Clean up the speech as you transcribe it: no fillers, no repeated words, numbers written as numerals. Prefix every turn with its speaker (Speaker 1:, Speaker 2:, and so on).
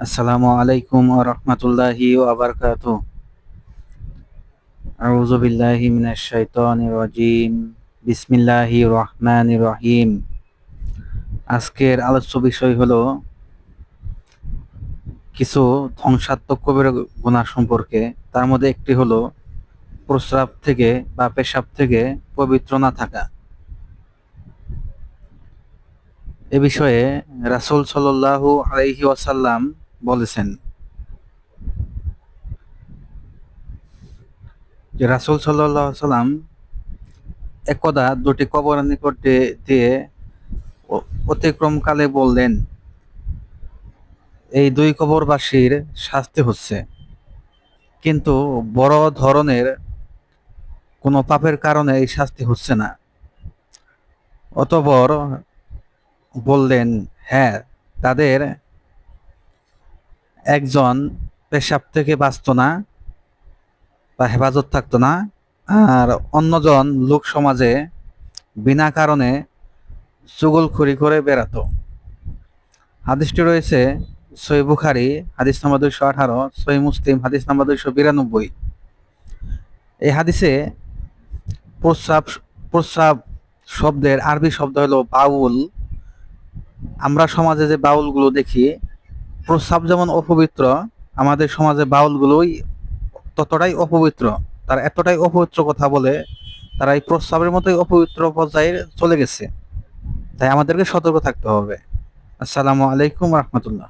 Speaker 1: আসসালামু আলাইকুম ওয়া রাহমাতুল্লাহি ওয়া বারাকাতুহু। আউযু বিল্লাহি মিনাশ শাইতানির রাজিম। বিসমিল্লাহির রহমানির রহিম। আজকের আলোচ্য বিষয় হলো কিছু ধ্বংসাত্মক কবিরা গুনাহ সম্পর্কে। তার মধ্যে একটি হলো প্রস্রাব থেকে বা পেশাব থেকে পবিত্র না থাকা। এ বিষয়ে রাসূল সাল্লাল্লাহু আলাইহি ওয়াসাল্লাম বলেছেন যে রাসূল সাল্লাল্লাহু আলাইহি ওয়াসাল্লাম একদা দুটি কবরের নিকট দিয়ে অতিক্রমকালে বললেন, এই দুই কবরবাসীর শাস্তি হচ্ছে, কিন্তু বড় ধরনের কোনো পাপের কারণে এই শাস্তি হচ্ছে না। অতঃপর বললেন, হ্যাঁ, তাদের একজন পেশাব থেকে বাঁচত না বা হেফাজত থাকতো না, আর অন্যজন লোক সমাজে বিনা কারণে চুগলখড়ি করে বেড়াতো। হাদিসটি রয়েছে সহিহ বুখারী হাদিস নাম্বার 218, সহিহ মুসলিম হাদিস নাম্বার 292। এই হাদিসে প্রস্রাব প্রস্রাব শব্দের আরবি শব্দ হলো বাউল। আমরা সমাজে যে বাউলগুলো দেখি, প্রস্রাব যেমন অপবিত্র, আমাদের সমাজে বাউলগুলোই ততটাই অপবিত্র। তারা এতটাই অপবিত্র কথা বলে, তারা এই প্রস্রাবের মতোই অপবিত্র পর্যায়ে চলে গেছে। তাই আমাদেরকে সতর্ক থাকতে হবে। আসসালামু আলাইকুম রহমতুল্লাহ।